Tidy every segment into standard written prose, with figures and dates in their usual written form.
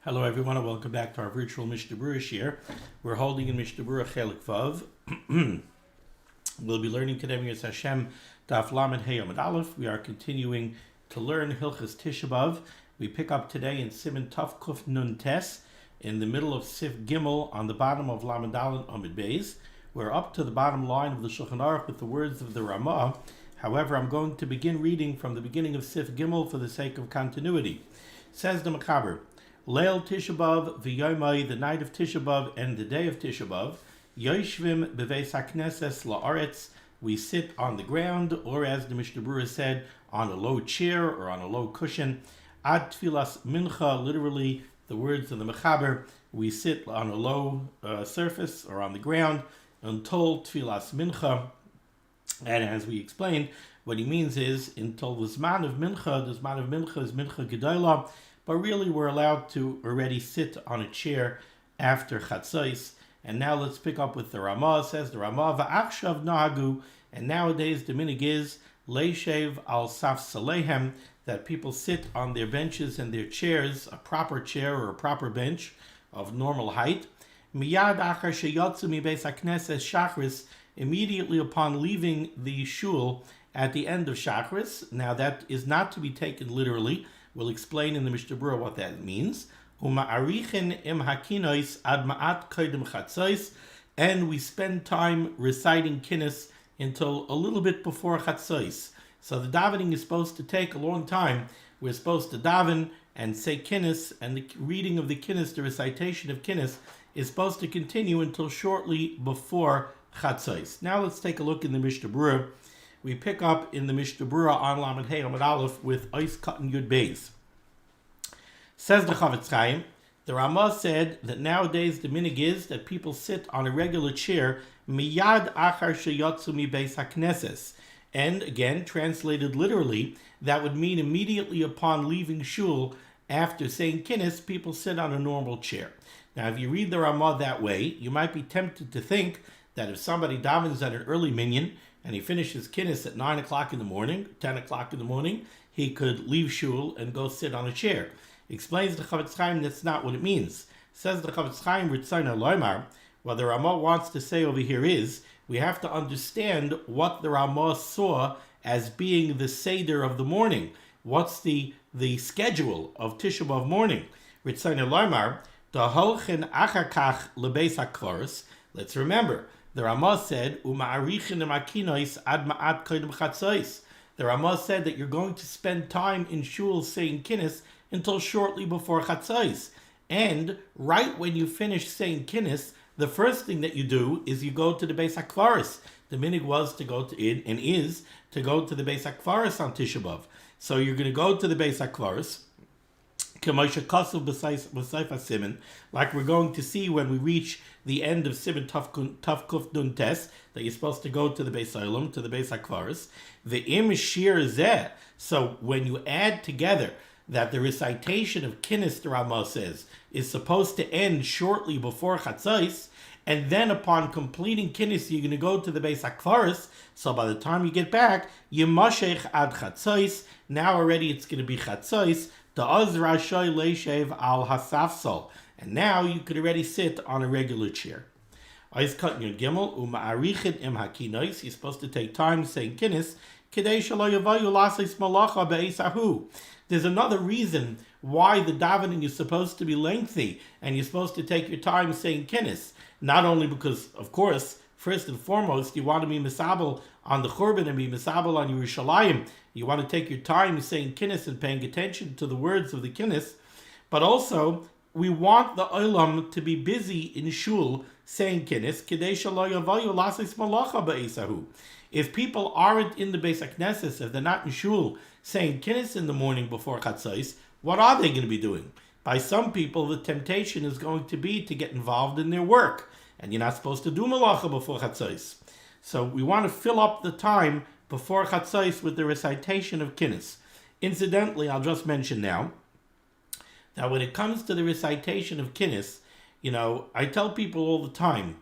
Hello everyone and welcome back to our virtual Mishnah Berurah share. We're holding in Mishnah Berurah Chelik Vav. We'll be learning today Miras Hashem Daf Lamed Hey Amud Aleph. We are continuing to learn Hilchas Tisha B'Av. We pick up today in Siman Taf Kuf Nun Tes in the middle of Sif Gimel on the bottom of Lamed Daled Amud Beis. We're up to the bottom line of the Shulchan Aruch with the words of the Ramah. However, I'm going to begin reading from the beginning of Sif Gimel for the sake of continuity. Says the Mechaber, Leil Tisha B'Av v'Yomi, the night of Tisha B'Av and the day of Tisha B'Av, Yoshvim b'veis hakneses la'aretz, we sit on the ground, or as the Mishnah Berurah said, on a low chair or on a low cushion. Ad tfilas mincha, literally the words of the Mechaber, we sit on a low surface or on the ground until tfilas mincha. And as we explained, what he means is until the Zman of mincha is mincha gedolah, but really we're allowed to already sit on a chair after chatzos. And now let's pick up with the Ramah. Says the Ramah, va'achshav nahagu, and nowadays the minig is leishev al saf salehem, that people sit on their benches and their chairs, a proper chair or a proper bench of normal height. Miyad achar sheyotzu mi beis hakneses shachris, immediately upon leaving the shul at the end of shachris. Now that is not to be taken literally. We'll explain in the Mishnah Berurah what that means. And we spend time reciting kinnis until a little bit before chatzos. So the davening is supposed to take a long time. We're supposed to daven and say kinnis, and the reading of the kinnis, the recitation of kinnis, is supposed to continue until shortly before chatzos. Now let's take a look in the Mishnah Berurah. We pick up in the Mishnah Berurah on Lamed Hey Amud Aleph with Ois Katan Yud Beis. Says the Chavetz Chaim, the Ramah said that nowadays the minig is that people sit on a regular chair miyad achar sheyotzu mi beis hakneses. And again, translated literally, that would mean immediately upon leaving shul after saying kinnis, people sit on a normal chair. Now, if you read the Ramah that way, you might be tempted to think that if somebody davens at an early minyan and he finishes kinnis at 9 o'clock in the morning, 10 o'clock in the morning, he could leave shul and go sit on a chair. Explains the Chavetz Chaim that's not what it means. Says the Chavetz Chaim, Ritzayna Loimar, what the Ramah wants to say over here is, we have to understand what the Ramah saw as being the Seder of the morning. What's the schedule of Tisha B'Av morning? Ritzayna Loimar, Daholchen achakach lebeis hakvaros. Let's remember, the Ramah said, Uma'arichin emakinois ad ma'at koydem chatzos. The Ramah said that you're going to spend time in shul saying kinnis until shortly before chatzos. And right when you finish saying kinnis, the first thing that you do is you go to the Beis HaKvaros. The minig was to go to it and is to go to the Beis HaKvaros on Tisha B'Av. So you're going to go to the Beis HaKvaros, like we're going to see when we reach the end of Siman Taf Kuf Nun Tes, that you're supposed to go to the Beis Olam, to the Beis HaKvaros. The im shir zeh. So when you add together that the recitation of kinnis, the Ramah says, is supposed to end shortly before chatzos, and then upon completing kinnis, you're going to go to the Beis HaKvaros. So by the time you get back, yemashech ad chatzos. Now already it's going to be chatzos. And now you could already sit on a regular chair. You're supposed to take time saying kinnis. There's another reason why the davening is supposed to be lengthy and you're supposed to take your time saying kinnis. Not only because, of course, first and foremost, you want to be misabel on the Churban and be misabel on Yerushalayim. You want to take your time saying kinnis and paying attention to the words of the kinnis. But also, we want the olam to be busy in shul saying kinnis. If people aren't in the Beis HaKnesses, if they're not in shul saying kinnis in the morning before chatzos, what are they going to be doing? By some people, the temptation is going to be to get involved in their work. And you're not supposed to do malacha before chatzos. So we want to fill up the time before chatzos with the recitation of kinnis. Incidentally, I'll just mention now that when it comes to the recitation of kinnis, I tell people all the time,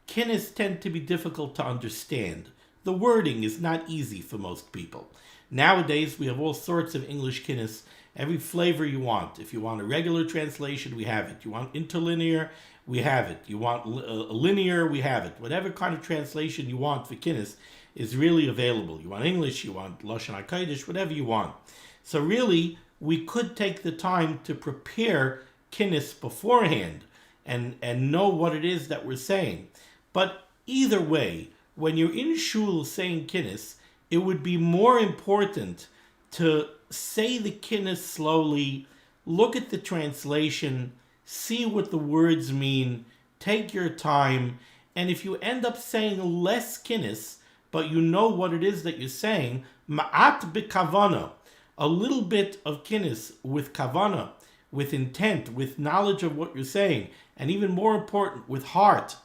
kinnis tend to be difficult to understand. The wording is not easy for most people. Nowadays, we have all sorts of English kinnis, every flavor you want. If you want a regular translation, we have it. You want interlinear, we have it. You want linear, we have it. Whatever kind of translation you want for kinnis is really available. You want English, you want Lashon HaKodesh, whatever you want. So really, we could take the time to prepare kinnis beforehand and know what it is that we're saying. But either way, when you're in shul saying kinnis, it would be more important to say the kinnis slowly, look at the translation, see what the words mean, take your time, and if you end up saying less kinnis, but you know what it is that you're saying, ma'at b'kavana, a little bit of kinnis with kavana, with intent, with knowledge of what you're saying, and even more important, with heart.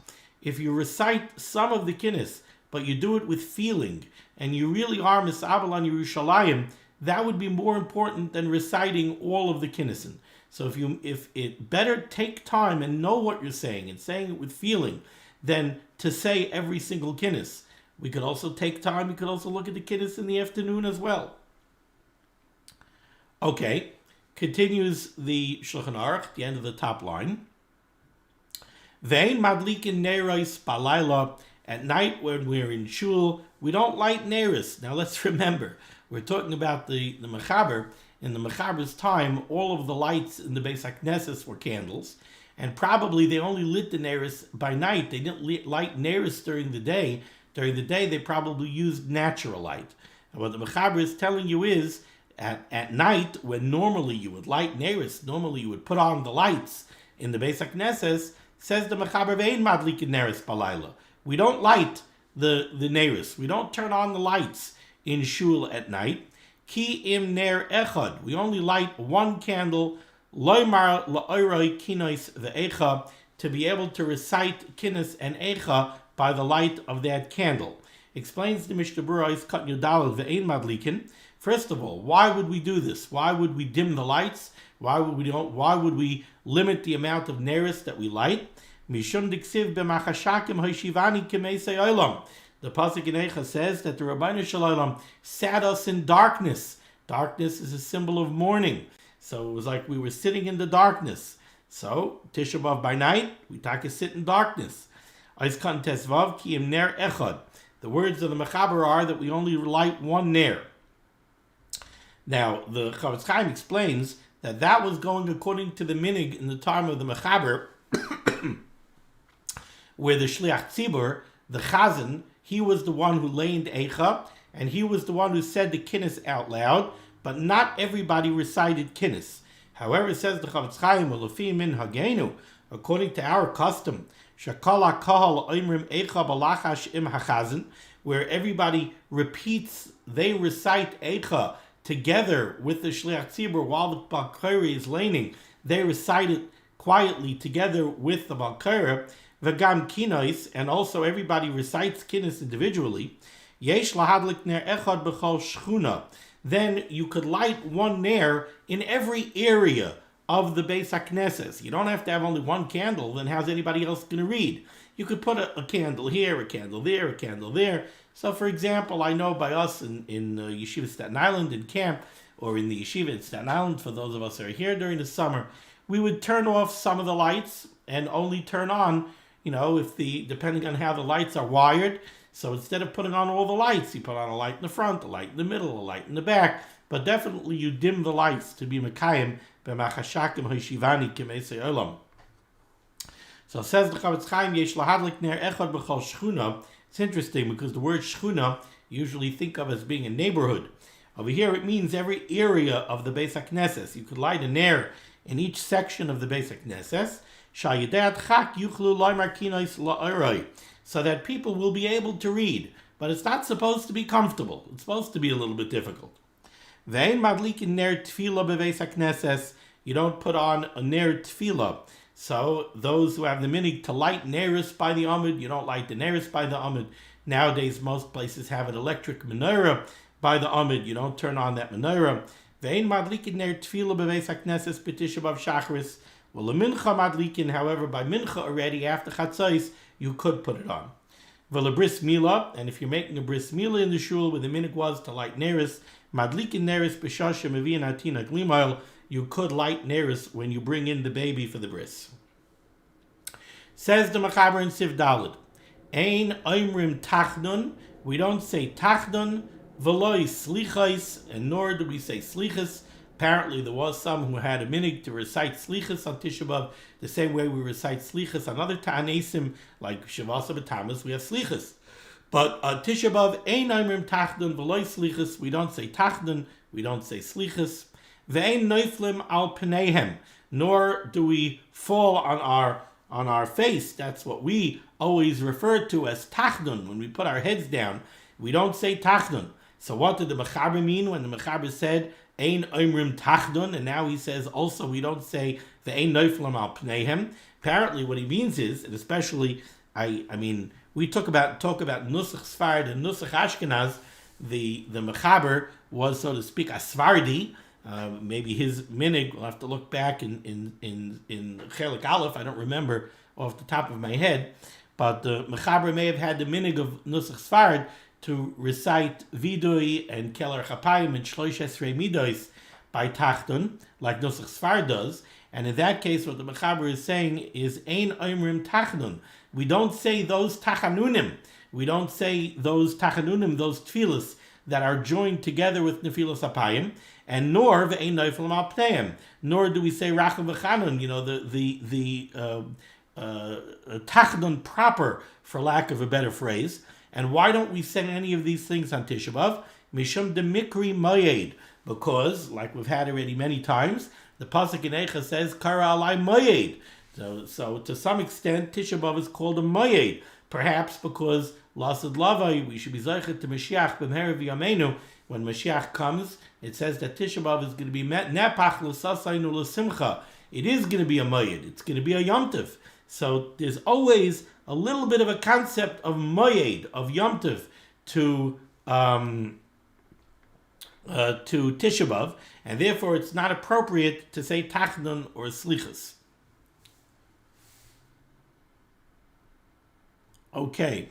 If you recite some of the kinnis, but you do it with feeling, and you really are misabel on Yerushalayim, that would be more important than reciting all of the kinnisin. So if it better take time and know what you're saying and saying it with feeling than to say every single kinnis. We could also take time, we could also look at the kinnis in the afternoon as well. Okay, continues the Shulchan Aruch, the end of the top line. Vein madlikin neros balayla. At night when we're in shul, we don't light neros. Now let's remember, we're talking about the mechaber. In the mechaber's time, all of the lights in the Beis HaKnesses were candles, and probably they only lit the neros by night. They didn't light neros during the day. During the day, they probably used natural light. And what the mechaber is telling you is, at night, when normally you would light neros, normally you would put on the lights in the Beis HaKnesses, says the mechaber, ve'ein madlikin neros balayla. We don't light the neros. We don't turn on the lights in shul at night. Ki im ner echad. We only light one candle. Loymar la'oroi kinos ve'echa, to be able to recite kinos and echa by the light of that candle. Explains the Mishnah Berurah is cut yudal ve'ein madlikin. First of all, why would we do this? Why would we dim the lights? Why would we limit the amount of neros that we light? Mishum diksiv b'machashakim hoshivani k'meisei olam. The pasuk in Eicha says that the Rabbeinu Shalom sat us in darkness. Darkness is a symbol of mourning. So it was like we were sitting in the darkness. So Tisha B'Av by night, we take a sit in darkness. Eiskan tesvav ki im ner echad. The words of the mechaber are that we only light one ner. Now the Chavetz Chaim explains that was going according to the minig in the time of the mechaber, where the Shliach Tzibur, the Chazan, he was the one who laid Eicha, and he was the one who said the kinnis out loud, but not everybody recited kinnis. However, says the Chavetz Chaim, Ulefi min hagenu, according to our custom, Shakala kahal oimrim Eicha balachash im hachazan, where everybody repeats, they recite Eicha together with the Shliach Tzibur while the Balkari is laning. They recite it quietly together with the Balkari. V'gam kinos, and also everybody recites kinnis individually. Yesh lahadlik ner echad b'chol shchuna. Then you could light one ner in every area of the Beis HaKnesses. You don't have to have only one candle, then how's anybody else going to read? You could put a candle here, a candle there, a candle there. So for example, I know by us in Yeshiva Staten Island in camp, or in the Yeshiva in Staten Island, for those of us who are here during the summer, we would turn off some of the lights and only turn on, depending on how the lights are wired. So instead of putting on all the lights, you put on a light in the front, a light in the middle, a light in the back. But definitely you dim the lights to be mekayim b'machashakim hoshivani k'meisei olam. So says the Chavetz Chaim, yesh lahadlik ner echad b'chol shchuna. It's interesting because the word shchuna you usually think of as being a neighborhood. Over here it means every area of the Beis HaKnesses. You could light a ner in each section of the Beis HaKnesses. So that people will be able to read. But it's not supposed to be comfortable. It's supposed to be a little bit difficult. You don't put on a ner tefillah. So those who have the minig to light neris by the amud, you don't light the neris by the amud. Nowadays most places have an electric menorah by the amud. You don't turn on that menorah. Well, the mincha madlikin, however, by mincha already after chatzos, you could put it on. V'la bris mila, and if you're making a bris mila in the shul, where the minhag was to light neris, madlikin neris b'shasha mevi'in atina glimail, you could light neris when you bring in the baby for the bris. Says the Mechaber in Siv Daled, Ein oimrim tachdon, we don't say tachdon, v'loi slichais, and nor do we say slichas. Apparently there was some who had a minhag to recite slichas on Tisha B'Av the same way we recite slichas on other ta'anesim, like Shavasa B'Tamas, we have slichas. But on Tisha B'Av, Ein oimrim tachdon, v'loi slichas, we don't say tachdon, we don't say slichas. Ve'ein noiflim al pneihem, nor do we fall on our face. That's what we always refer to as tachdun. When we put our heads down, we don't say tachdun. So what did the Mechaber mean when the Mechaber said ein oimrim tachdun, and now he says also we don't say the ein noiflim al pneihem? Apparently what he means is, and especially I mean we talk about Nusach Sfard and Nusach Ashkenaz, the Mechaber was, so to speak, a Svardi. Maybe his minhag, we'll have to look back in Chelik Aleph, I don't remember off the top of my head, but the Mechaber may have had the minhag of Nusach Sfard to recite Vidui and Keller Chapayim and Shlosh Esrei Midos by Tachdun, like Nusach Sfard does, and in that case what the Mechaber is saying is Ein Oimrim Tachdun. We don't say those Tachanunim, we don't say those Tachanunim, those Tfilas that are joined together with Nefilas Apayim, and nor ve'ein noiflim al pneim, nor do we say racham v'chanun, the tachdun proper, for lack of a better phrase. And why don't we say any of these things on Tisha B'Av? Mishum de mikri moyed, because, like we've had already many times, the pasuk in Eicha says kara alai moyed. So to some extent, Tisha B'Av is called a moyed, perhaps because lasad lavai, we should be zeichet to Mashiach b'mehera v'yameinu. When Mashiach comes, it says that Tisha B'Av is going to be nepach l'sasaynu l'simcha. It is going to be a moyed. It's going to be a Yom Tov. So there's always a little bit of a concept of moyed, of Yom Tov, to Tisha B'Av, and therefore it's not appropriate to say tachdun or slichas. Okay.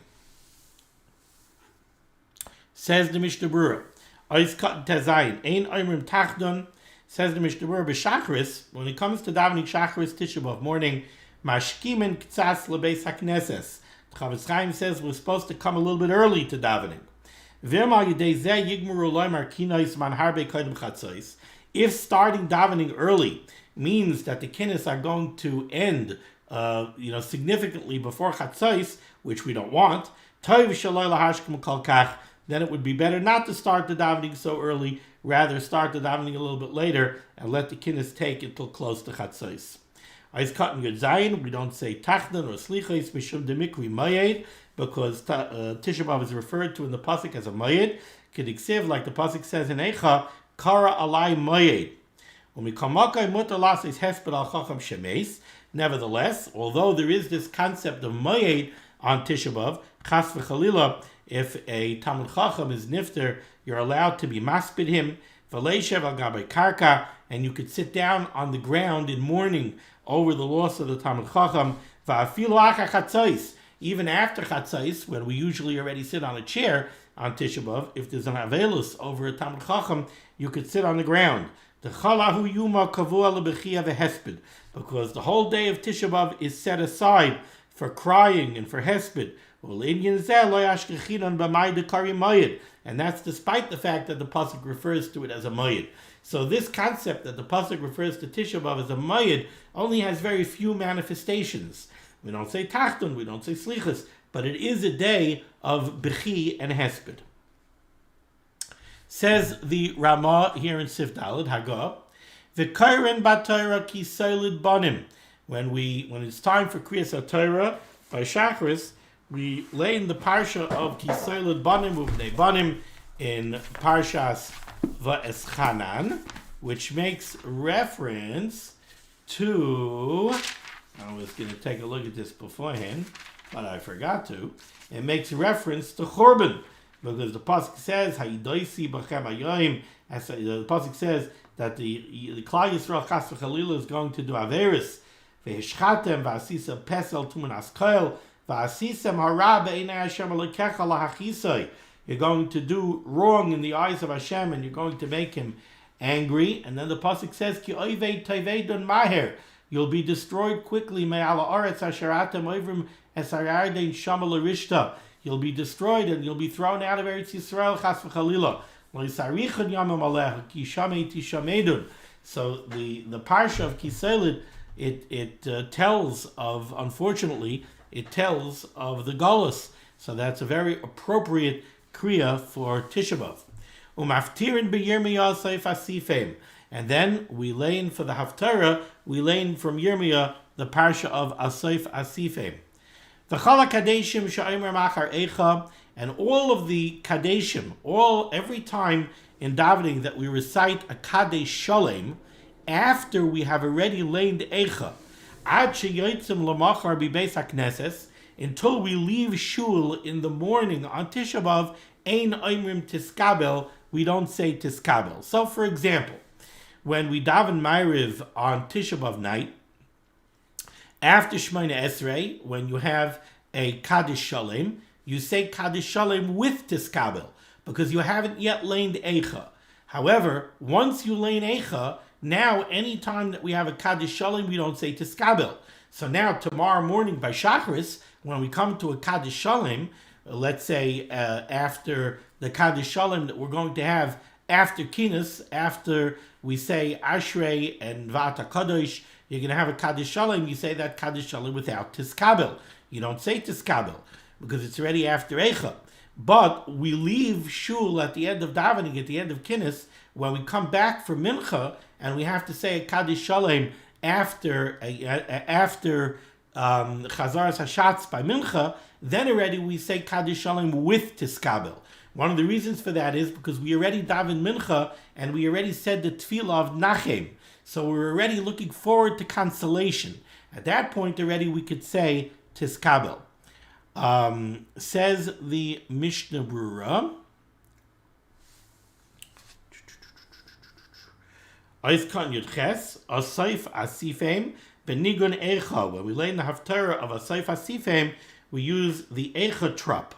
Says the Mishnah Berurah, Ois Kat Tazayin, Ein Oimrim Tachdun, says the Mishnah Berurah, B'Shachris, when it comes to davening Shachris Tisha B'Av morning, Mashkimin K'tzas L'Beis HaKnesses. The Chavetz Chaim says we're supposed to come a little bit early to davening. If starting davening early means that the kinnis are going to end significantly before Chatzos, which we don't want, then it would be better not to start the davening so early, rather start the davening a little bit later and let the kinnis take until close to Chatzos. Ais Katan Yud Zayin, we don't say Tachdan or Slichos Mishum Demikri Mayed, because Tisha B'Av is referred to in the pasuk as a Mayed. Kediksiv, like the pasuk says in Eicha, Kara Alai Mayed. Nevertheless, although there is this concept of Mayed on Tisha B'Av, Chas v'Chalila, if a Talmid Chacham is nifter, you're allowed to be maspid him, v'leishev al gabei karka, and you could sit down on the ground in mourning over the loss of the Talmid Chacham, v'afilu acha chatzos, even after chatzos, when we usually already sit on a chair on Tisha B'Av, if there's an avelus over a Talmid Chacham, you could sit on the ground. The chalahu yuma kavua lebechia v'hesped, because the whole day of Tisha B'Av is set aside for crying and for hesped. And that's despite the fact that the pasuk refers to it as a mayid. So this concept that the pasuk refers to Tisha B'Av as a mayid only has very few manifestations. We don't say tachtun, we don't say slichas, but it is a day of bechi and hesped. Says the Ramah here in Sif Daled Hagah, v'kairen b'Torah ki solid banim. When it's time for Kriyas HaTorah by Shachris, we lay in the parsha of Kisoiled Banim Uvnei Banim in Parshas Va'eschanan, which makes reference to, I was going to take a look at this beforehand, but I forgot to. It makes reference to Chorban, because the pasuk says, "Hayidoisi b'chem hayoim." As the pasuk says that the Klal Yisrael Chas v'Chalila is going to do averis, ve'hishchatem v'asisa pesel tumenas koil. You're going to do wrong in the eyes of Hashem, and you're going to make him angry. And then the pasuk says, "Ki oivei tevedun maher." You'll be destroyed quickly. Me'ala aretz asher atem oivrim es harardein shama l'rishta. You'll be destroyed and you'll be thrown out of Eretz Yisrael. Chas v'chalila. Lo yisarichad yamim alecha ki shamei tishamedun. So the parsha of Kiselid, it tells of, unfortunately, it tells of the Golus. So that's a very appropriate kriya for Tisha B'Av. Umaftirin b'Yirmiyah Seif Asifim. And then we learn for the HaTorah, we learn from Yirmiyah the parsha of Asif Asifim. V'chala kadeshim she'omer machar eicha, and all of the kadeshim, every time in davening that we recite a kadesh shalem, after we have already learned eicha, ad sheyotzim lamachar b'beis hakneses, until we leave shul in the morning on Tisha B'Av, ein oimrim tiskabel, we don't say tiskabel. So, for example, when we daven Ma'ariv on Tisha B'Av night, after Shemona Esrei, when you have a Kaddish Shalem, you say Kaddish Shalem with Tiskabel, because you haven't yet learned Eicha. However, once you learn Eicha, now any time that we have a Kaddish Shalem, we don't say Tiskabel. So now tomorrow morning by Shacharis, when we come to a Kaddish Shalem, let's say after the Kaddish Shalem that we're going to have after Kinas, after we say Ashrei and Vata Kadosh, you're going to have a Kaddish Shalom, you say that Kaddish Shalom without Tiskabel. You don't say Tiskabel, because it's already after Eicha. But we leave Shul at the end of davening, at the end of Kinas, when we come back for Mincha, and we have to say a Kaddish Shalom after Chazaras Hashatz by Mincha, then already we say Kaddish Shalom with Tiskabel. One of the reasons for that is because we already daven Mincha, and we already said the Tefillah of Nachem. So we're already looking forward to consolation. At that point already we could say Tiskabel. Says the Mishnah Berurah. Oiskan Yudches, Asayf Asifim, Benigun Eicha. When we learn the HaTorah of Asayf Asifim, we use the Eicha trop.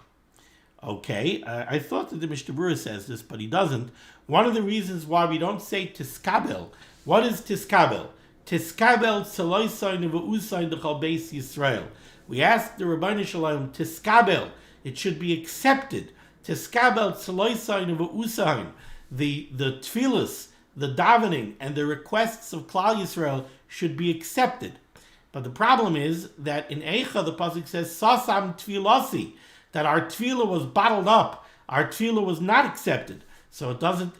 Okay, I thought that the Mishnah Berurah says this, but he doesn't. One of the reasons why we don't say Tiskabel, what is Tiskabel? Tiskabel Tzeloisain V'usain D'chal Beis Yisrael. We ask the Rabbeinu Shalom, Tiskabel, it should be accepted. Tiskabel Tzeloisain V'usain. The tefillas, the davening, and the requests of Klal Yisrael should be accepted. But the problem is that in Eicha, the pasuk says, Sasam Tfilasi, that our tefillah was bottled up, our tefillah was not accepted. So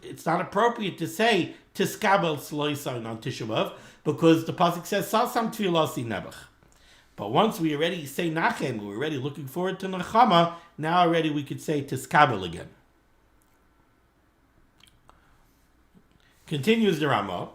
it's not appropriate to say Tiskabel Tzloisain on Tisha B'Av, because the pasuk says Sasam Tfilasi Nebuch. But once we already say Nachem, we're already looking forward to Nechama, now already we could say Tiskabel again. Continues the Ramah.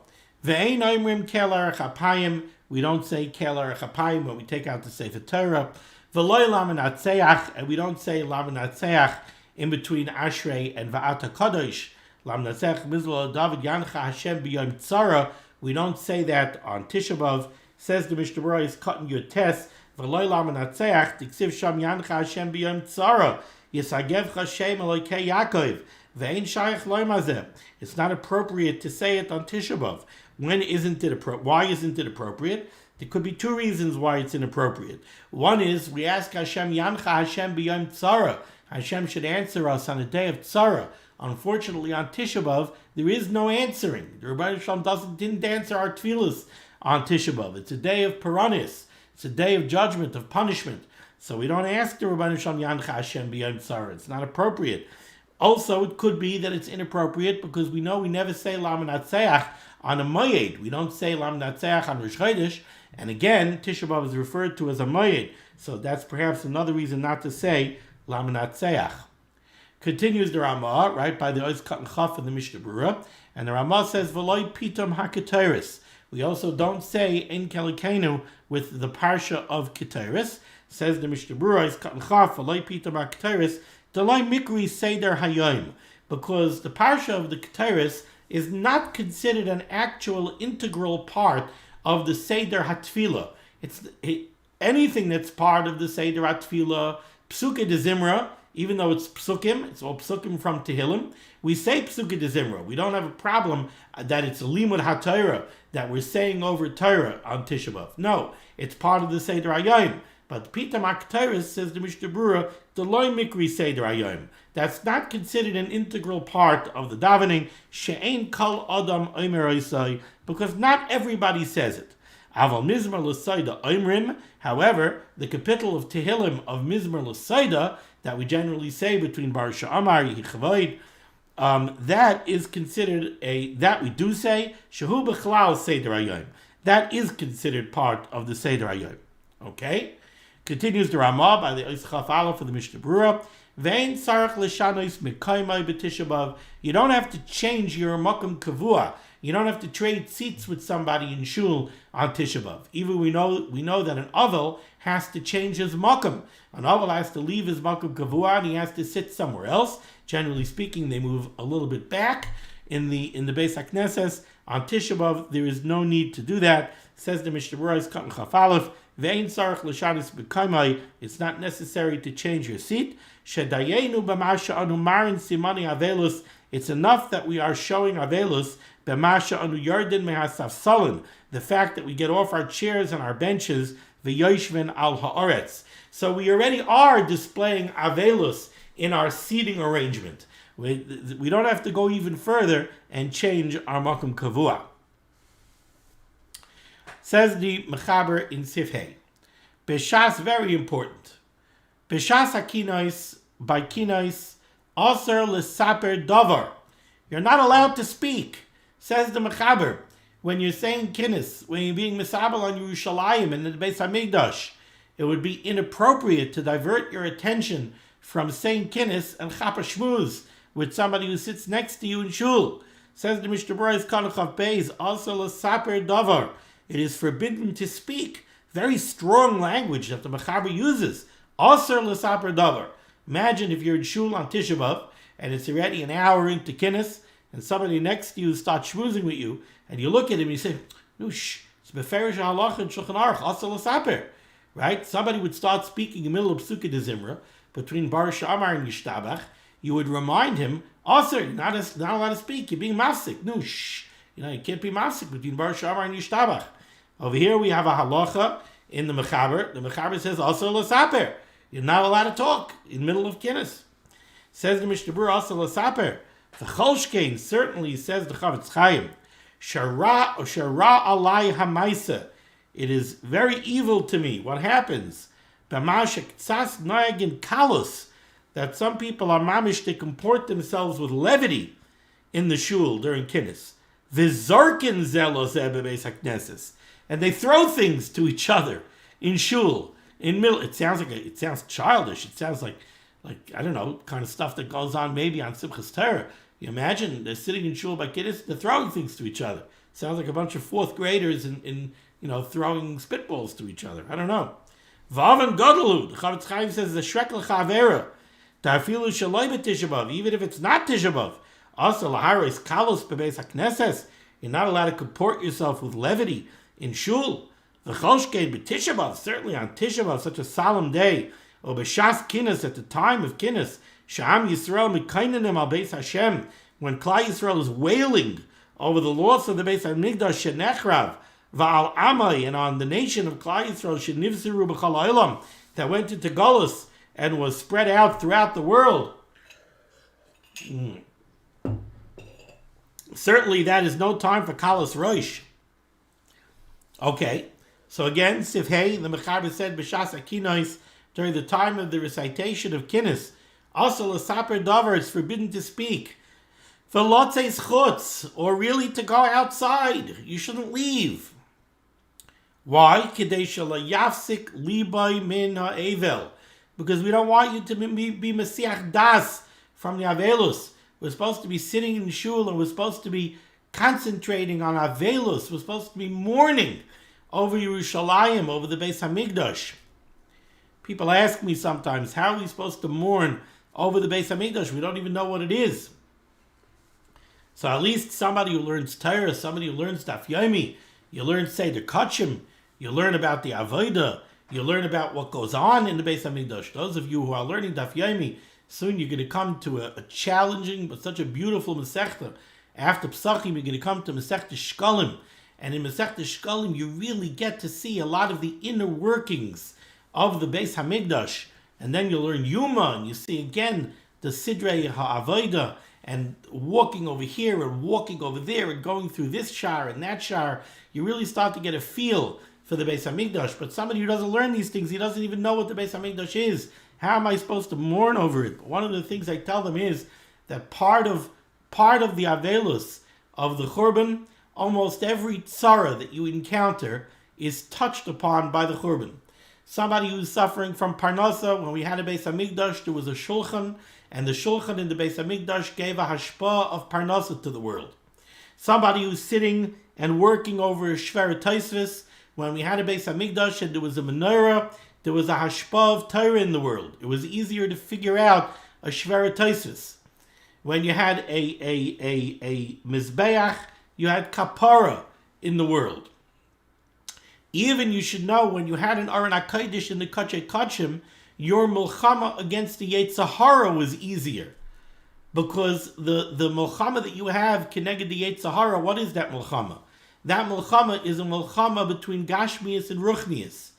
Ve'ein oimrim kel arech apayim. We don't say kel arech apayim when we take out the Sefer Torah. V'loy lamanatzeach, and we don't say lamanatzeach in between Ashrei and Va'ata Kadosh. Lamanatzeach mizlo David Yancha Hashem b'yom tzara. We don't say that on Tisha B'Av. Says the Mishnah Berurah is cutting your test. V'loy lamanatzeach tiksiv sham Yancha Hashem b'yom tzara. Yisagev Hashem Elokei Yaakov. Ve'ein shayach loy mazeh. It's not appropriate to say it on Tisha B'Av. When isn't it appropriate? Why isn't it appropriate? There could be two reasons why it's inappropriate. One is we ask Hashem, Yancha Hashem b'yom tzara. Hashem should answer us on a day of tzara. Unfortunately, on Tisha B'Av, there is no answering. The Rebbeinu Shalom didn't answer our tefillas on Tisha B'Av. It's a day of paranis. It's a day of judgment, of punishment. So we don't ask the Rebbeinu Shalom, Yancha Hashem b'yom tzara. It's not appropriate. Also, it could be that it's inappropriate because we know we never say Lamanatzeach on a Moyed. We don't say Lamanatzeach on Rosh Chodesh. And again, Tisha B'Av is referred to as a Moyed. So that's perhaps another reason not to say Lamanatzeach. Continues the Ramah, right, by the Ois Kat and Chaf in the Mishnah Berurah. And the Ramah says, V'loi pitom ha-Keteris. We also don't say in Kelikenu with the Parsha of Keteris. Says the Mishnah Berurah, Ois Kat and Chaf, V'loi pitom ha-Keteris. Delay Mikri Seder Hayom, because the Parsha of the Keteris is not considered an actual integral part of the Seder HaTfilah. anything that's part of the Seder HaTfilah, Psuke de Zimra, even though it's Psukim, it's all Psukim from Tehillim, we say Psuke de Zimra. We don't have a problem that it's a limud HaTorah, that we're saying over Torah on Tisha B'Av. No, it's part of the Seder HaYom. But Pitam HaTorah, says the Mishnah Berurah, the Loi Mikri Seder HaYom. That's not considered an integral part of the davening. She'ein kol adam omer oisai, because not everybody says it. Aval Mizmar L'Saida Oimrim, however, the capital of Tehillim of Mizmar L'Saida, that we generally say between Bar Sha'amar, Yichavoid, that is considered that we do say, Shehu B'chlal Seder HaYom. That is considered part of the Seder HaYom. Okay? Continues the Ramah by the Oischaf Aleph for the Mishnah Berurah. Vein sarach l'shanois mekaymai b'Tisha B'Av. You don't have to change your makom kavua. You don't have to trade seats with somebody in shul on Tisha B'Av. Even we know that an avel has to change his makom. An avel has to leave his makom kavua and he has to sit somewhere else. Generally speaking, they move a little bit back in the Beis HaKnesses. On Tisha B'Av, there is no need to do that. Says the Mishnah Berurah, Katan Chaf Aleph, Ve'ein sarach l'shanis b'kaimai. It's not necessary to change your seat. Shedayenu b'masha anu marin simani avelus. It's enough that we are showing avelus b'masha anu yardin mehasafsalin. The fact that we get off our chairs and our benches v'yoshven al haaretz. So we already are displaying avelus in our seating arrangement. We don't have to go even further and change our makom kavua. Says the Mechaber in Sifhei. B'shas, very important. B'shas hakinois, by kinois, aser l'saper davar. You're not allowed to speak, says the Mechaber. When you're saying kinnis, when you're being misabel on Yerushalayim and the Beis HaMikdash, it would be inappropriate to divert your attention from saying kinnis and chapa shmuz with somebody who sits next to you in shul. Says the Mishnah Berurah, Kanachav Beis, aser l'saper davar. It is forbidden to speak. Very strong language that the Mechaber uses. Aser l'saper davar. Imagine if you're in shul on Tisha B'Av and it's already an hour into kinnis and somebody next to you starts schmoozing with you and you look at him and you say, no, shh, it's beferish halacha and shulchan aruch, aser l'saper. Right? Somebody would start speaking in the middle of Psuke de Zimra between Bar Sha'amar and Yishtabach. You would remind him, aser, you're not allowed to speak, you're being mafsik. No, shh. You can't be mafsik between Bar Sha'amar and Yishtabach. Over here we have a halacha in the Mechaber. The Mechaber says, also l'saper. You're not allowed to talk in the middle of kinnis. Says the Mishnah Berurah, also l'saper. The Cholshkein, certainly, says the Chavetz Chaim, Shara alai hamaisa. It is very evil to me. What happens? B'mashek tzas noyagin kalus. That some people are mamish, they comport themselves with levity in the shul during kinnis. V'zarkin zelos bebeis hakneses. And they throw things to each other in shul, in middle. It sounds childish. It sounds like I don't know, kind of stuff that goes on maybe on Simchas Torah. You imagine they're sitting in shul by kiddush, they're throwing things to each other. Sounds like a bunch of fourth graders in throwing spitballs to each other. I don't know. V'avan gadolu. The Chavetz Chaim says the shrekel chavera. Ta'afilu shaloi b'Tisha B'Av, even if it's not Tisha B'Av. Also laharis kalos bebeis hakneses. You're not allowed to comport yourself with levity in shul. The Choshkein b'Tisha B'Av, certainly on Tisha B'Av, such a solemn day, or b'shas kinnis, at the time of kinnis, Sha'am Yisrael mikainenim al Beis Hashem, when Klal Yisrael is wailing over the loss of the Beis HaMikdash shenechrav, va'al amai, and on the nation of Klal Yisrael shenivziru b'chal ha'olam, that went into Golus and was spread out throughout the world. Certainly that is no time for Kalas Roish. Okay, so again, Sifhei, the Mechaber said, B'shas Akinois, during the time of the recitation of Kinnis, also l'saper davar, it's forbidden to speak. V'lotzeis chutz, or really to go outside. You shouldn't leave. Why? Kidei shalayafsik libay min ha'evel. Because we don't want you to be mesiach das from the avelus. We're supposed to be sitting in shul and we're supposed to be concentrating on avelus. We're supposed to be mourning over Yerushalayim, over the Beis HaMikdash. People ask me sometimes, how are we supposed to mourn over the Beis HaMikdash? We don't even know what it is. So at least somebody who learns Torah, somebody who learns Daf Yomi, you learn Seder Kachim, you learn about the Avodah, You learn about what goes on in the Beis Hamikdash. Those of you who are learning Daf Yomi, soon you're going to come to a challenging but such a beautiful Masechta. After Pesachim, you're going to come to Masechta Shkalim. And in Masechta Shkalim, you really get to see a lot of the inner workings of the Beis Hamikdash. And then you learn Yuma, and you see again the Sidrei HaAvodah, and walking over here and walking over there and going through this shar and that shar. You really start to get a feel for the Beis Hamikdash. But somebody who doesn't learn these things, he doesn't even know what the Beis Hamikdash is. How am I supposed to mourn over it? But one of the things I tell them is that part of the Avelus of the Churban, almost every tzara that you encounter is touched upon by the Churban. Somebody who's suffering from Parnasa, when we had a Beis Hamikdash, there was a shulchan, and the shulchan in the Beis Hamikdash gave a hashpah of Parnasa to the world. Somebody who's sitting and working over a Shver Taisvis, when we had a Beis Hamikdash and there was a menorah, there was a hashpah of Torah in the world. It was easier to figure out a Shver Taisvis. When you had a Mizbeach, you had kapara in the world. Even you should know, when you had an Aron HaKodesh in the Kachay Kachim, your milchama against the Yetzer Hara was easier. Because the milchama that you have keneged the Yetzer Hara, what is that milchama? That milchama is a milchama between Gashmias and Ruchnias.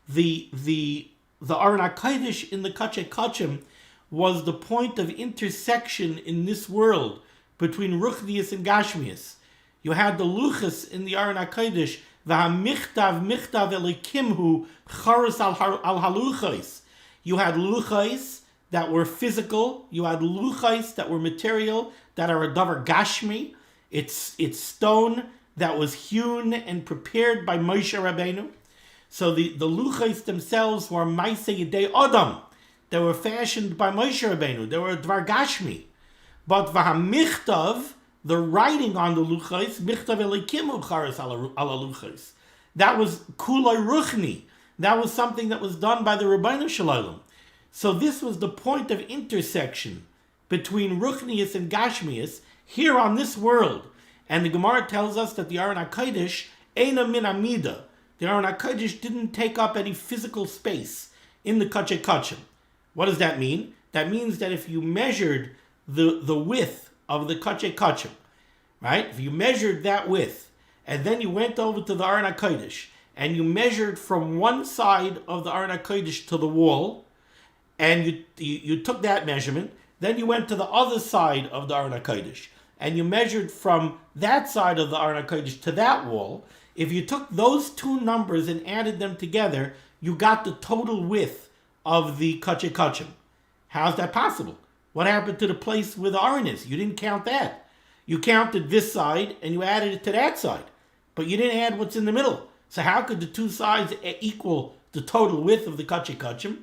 The Aron HaKodesh in the Kachay Kachim was the point of intersection in this world between Ruchnias and Gashmias. You had the luchas in the Aron HaKodesh, v'hamichtav michtav elikimhu charos al haluchais. You had luchais that were physical. You had luchais that were material, that are a davar gashmi. It's stone that was hewn and prepared by Moshe Rabbeinu. So the luchais themselves were ma'aseh yedei adam. They were fashioned by Moshe Rabbeinu. They were dvar gashmi. But v'hamichtav, the writing on the luchais, michtav elikimu charas ala luchais. That was kulay ruchni. That was something that was done by the Rabbeinu Shalom. So this was the point of intersection between ruchnius and gashmius here on this world. And the Gemara tells us that the Aron HaKodesh eina min amida. The Aron HaKodesh didn't take up any physical space in the Kachay Kachim. What does that mean? That means that if you measured the width of the Kachay Kachim, right? If you measured that width, and then you went over to the Aron HaKodesh, and you measured from one side of the Aron HaKodesh to the wall, and you took that measurement, then you went to the other side of the Aron HaKodesh, and you measured from that side of the Aron HaKodesh to that wall. If you took those two numbers and added them together, you got the total width of the Kachay Kachim. How's that possible? What happened to the place where the Aron is? You didn't count that. You counted this side and you added it to that side, but you didn't add what's in the middle. So how could the two sides equal the total width of the Kachay Kachim?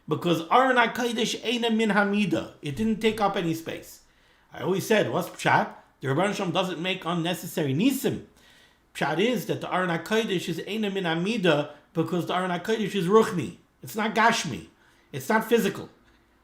Because Aron HaKodesh eina min hamida. It didn't take up any space. I always said, what's Pshat? The Rebbeinu Shalom doesn't make unnecessary nisim. Pshat is that the Aron HaKodesh is eina min hamida because the Aron HaKodesh is ruchni. It's not gashmi. It's not physical.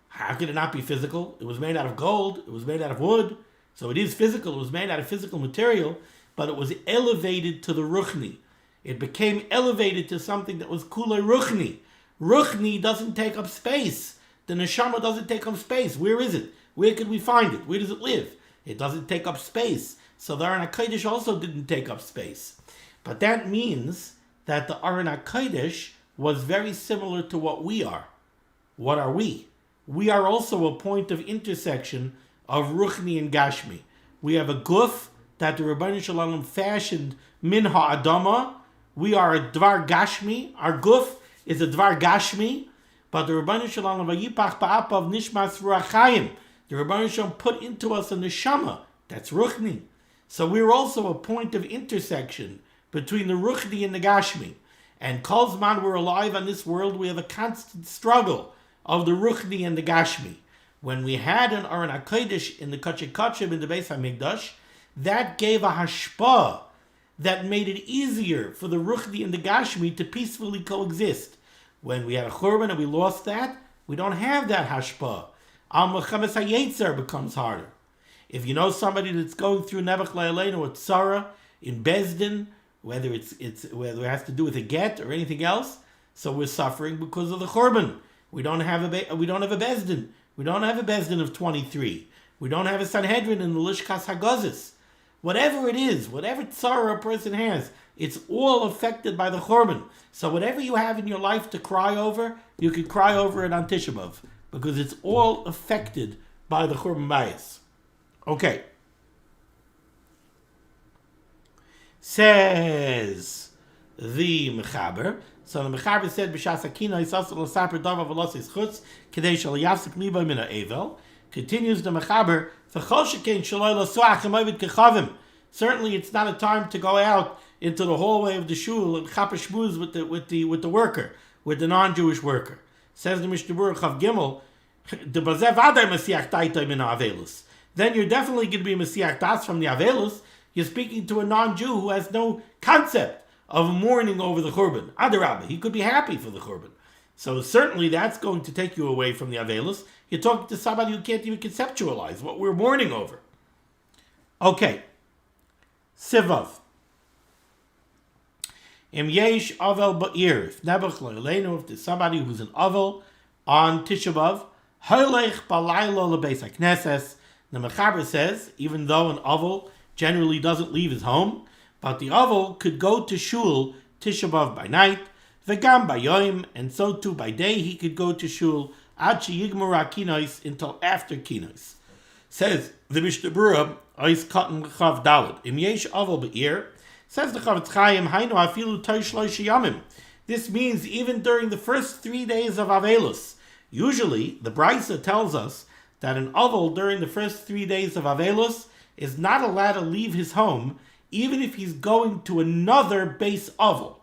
How could it not be physical? It was made out of gold. It was made out of wood. So it is physical. It was made out of physical material, but it was elevated to the ruchni. It became elevated to something that was kulei ruchni. Ruchni doesn't take up space. The neshama doesn't take up space. Where is it? Where could we find it? Where does it live? It doesn't take up space. So the Aron HaKodesh also didn't take up space. But that means that the Aron HaKodesh was very similar to what we are. What are we? We are also a point of intersection of Ruchni and Gashmi. We have a guf that the Rebbeinu Shalom fashioned min ha'adama. We are a dvar Gashmi. Our guf is a dvar Gashmi, but the Rebbeinu Shalom vayipach ba'apav nishmas ruachayim. The Rebbeinu Shalom put into us a neshama. That's Ruchni. So we're also a point of intersection between the Ruchni and the Gashmi. And kol zman we're alive on this world, we have a constant struggle of the Ruchni and the Gashmi. When we had an Aron HaKodesh in the Kachay Kachim in the Beis HaMikdash, that gave a hashpah that made it easier for the Ruchni and the Gashmi to peacefully coexist. When we had a Churban and we lost that, we don't have that hashpah. Al Mechames HaYetzer becomes harder. If you know somebody that's going through Nebuch Le'aleinu or Tzara in Bezdin, whether it has to do with a get or anything else, So we're suffering because of the Churban. We don't have a Bezdin. We don't have a Bezdin of 23. We don't have a Sanhedrin in the Lishkas Hagazis. Whatever it is, whatever tzara a person has, it's all affected by the Churban. So whatever you have in your life to cry over, you can cry over it on Tisha B'Av, because it's all affected by the Churban bias. Okay. Says the Mechaber. So the Mechaber said, "B'shas hakina isasel l'saper dava v'losis chutz kedei shel yafsik libo min ha'evel." Continues the Mechaber, "V'chol shekein shaloi l'suach ha'movid kechavim." Certainly, it's not a time to go out into the hallway of the shul and chaper shmuz with the worker, with the non-Jewish worker. Says the Mishnah Berurah Chav Gimel, "De bazeh vaday masiach taitay min ha'avelus." Then you're definitely going to be masiach das from the avelus. You're speaking to a non-Jew who has no concept of mourning over the Churban. Adarabah, he could be happy for the Churban. So certainly that's going to take you away from the Avelus. You're talking to somebody who can't even conceptualize what we're mourning over. Okay. Sivav. Im yesh avel ba'ir. If nebuch lo'eleinu, if there's somebody who's an avel on Tisha B'Av, halech balaylo lebeis hakneses. The Mechaber says, even though an avel generally doesn't leave his home, but the avel could go to shul Tisha B'Av by night, v'gam by Yomi, and so too by day he could go to shul ad sheyigmar kinois until after kinois. Says the Mishnah Berurah, Ois Katan Chav Daled, Im yesh avel be'ir. Says the Chavetz Chaim, Hainu afilu tosh shlosh yamim. This means even during the first 3 days of Avelus. Usually, the Brisa tells us that an avel during the first 3 days of Avelus is not allowed to leave his home, even if he's going to another base avel.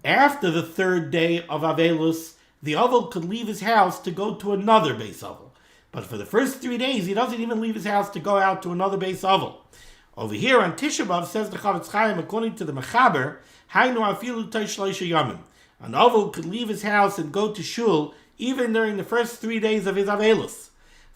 After the 3rd day of Avelus, the avel could leave his house to go to another base avel. But for the first 3 days, he doesn't even leave his house to go out to another base avel. Over here on Tisha B'Av, says the Chavetz Chaim, according to the Mechaber, Hainu afilu tosh shlosh yamim. An avel could leave his house and go to shul even during the first 3 days of his Avelus.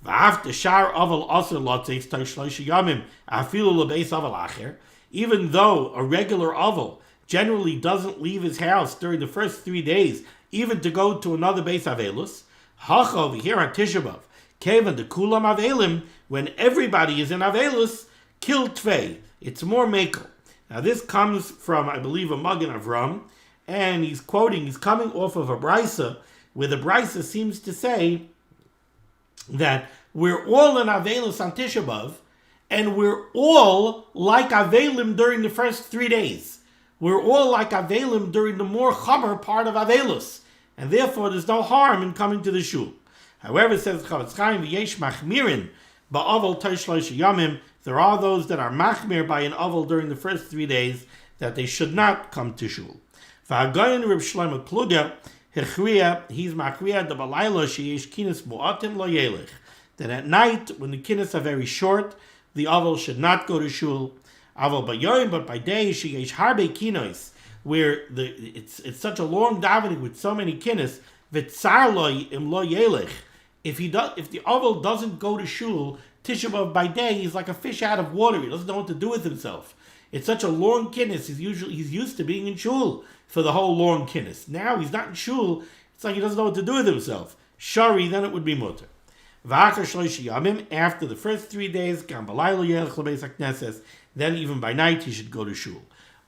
V'after shar avel aser lotzeis tosh shlosh yamim afilu lebeis avel acher. Even though a regular avel generally doesn't leave his house during the first 3 days, even to go to another base Avelus, Hacha over here on Tisha B'Av, Kevan de Kulam Avelim, when everybody is in Avelus, Kil Tvei. It's more mekel. Now this comes from, I believe, a Magen Avram, and he's coming off of a Brisa, where the Brisa seems to say that we're all in Avelus on Tisha B'Av, and we're all like Avelim during the first 3 days. We're all like Avelim during the more Chomer part of Avelus, and therefore there's no harm in coming to the shul. However, says Chavetz Chaim, v'yesh machmirin ba'avel tosh shlosh yamim. There are those that are machmir by an avel during the first 3 days that they should not come to shul. V'agayin Reb Shlomo Kluger hechriya, he's machriya the balayla sheyesh kinas mu'atim lo yelech. That at night, when the kinas are very short, the avel should not go to shul. Avel b'yoyim, but by day sheyesh harbe kinos, where it's such a long davening with so many kinas. V'tzar lo im lo yelech. If the avel doesn't go to shul Tisha B'Av by day, he's like a fish out of water. He doesn't know what to do with himself. It's such a long kinnis. He's used to being in shul for the whole long kinnis. Now he's not in shul. It's like he doesn't know what to do with himself. Shari, then it would be mutter. V'achar shlosh yamim, after the first 3 days, gam b'laylo yelech lebeis hakneses, then even by night he should go to shul.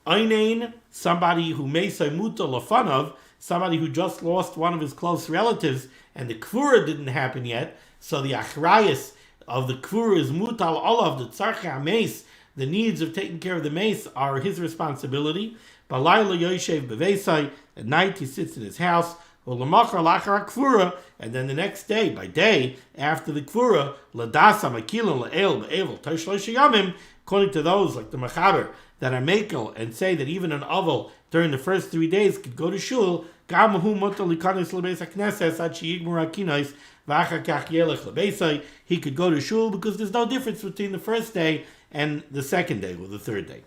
Einein, somebody who meisai muta lafanav, somebody who just lost one of his close relatives, and the kvura didn't happen yet, so the achrayas of the kvura is mutal olav, the tzarche ha-meis, the needs of taking care of the mace are his responsibility. Balayla yoshev beveisai, at night he sits in his house, ulamachar lachar kvura, and then the next day, by day, after the kvura, ladasa makilin la'el be'evel tosh shlosh yamim, according to those like the Mechaber that are mekel and say that even an avel during the first 3 days could go to shul, gamahu mutal likanis lebeis hakneses ad sheyigmar kinois v'achar kach yelech lebeisai. He could go to shul because there's no difference between the first day and the second day or the 3rd day.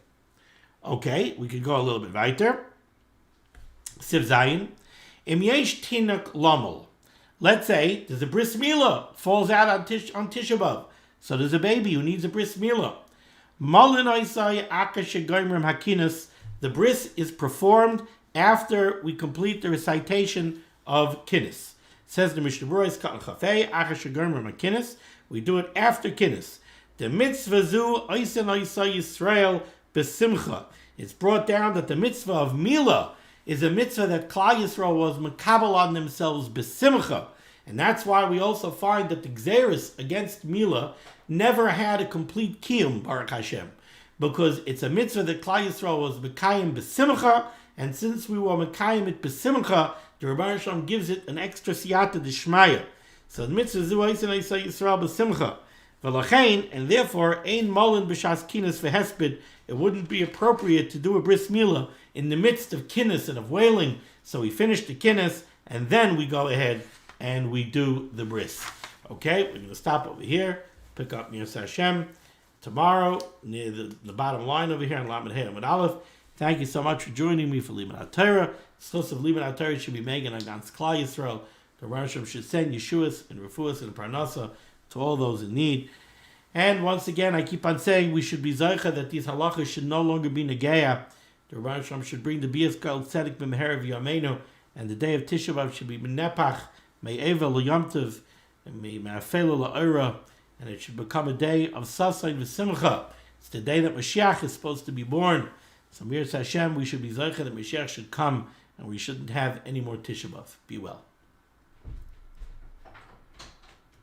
Okay, we could go a little bit weiter. Siv Zayin. Im yesh tinuk lomel. Let's say there's a bris milah falls out on Tisha B'Av. So there's a baby who needs a bris milah. Malin oisai akash goimrim hakinas. The bris is performed after we complete the recitation of Kinnis. Says the Mishnah Berurah, Katan Chafei, Achash Gomer Kinnis. We do it after Kinnis. The mitzvah zu oisen oisa Yisrael besimcha. It's brought down that the mitzvah of Milah is a mitzvah that Klal Yisrael was makabel on themselves besimcha. And that's why we also find that the Gzeris against Milah never had a complete kiyum, Baruch Hashem. Because it's a mitzvah that Klal Yisrael was mekayim besimcha, and since we were mekayim it besimcha, the Rebbe Shalom gives it an extra siyata d'shmaya. So the mitzvah zu oisen oisa Yisrael besimcha. And therefore, ein molin b'shas kinnis v'hesped, it wouldn't be appropriate to do a bris milah in the midst of kinnis and of wailing. So we finish the kinnis, and then we go ahead and we do the bris. Okay, we're going to stop over here, pick up near Hashem tomorrow, near the bottom line over here in Lamed Hey Amud Aleph. Thank you so much for joining me for limud HaTorah. The source of limud HaTorah should be Megan against Klal Yisrael. The Rasham should send Yeshuas and Refuas and Parnasa to all those in need. And once again, I keep on saying we should be Zaycha that these halachas should no longer be Negeya. The Rasham should bring the Bias Kal Tzedek B'Meher of Yameinu, and the day of Tisha B'Av should be Menepach, Me'eva L'Yomtiv, and Me'afela L'Oira, and it should become a day of Sasai V'Simcha. It's the day that Mashiach is supposed to be born. So Mir Hashem, we should be Zaycha that Mashiach should come, and we shouldn't have any more Tisha B'Av. Be well.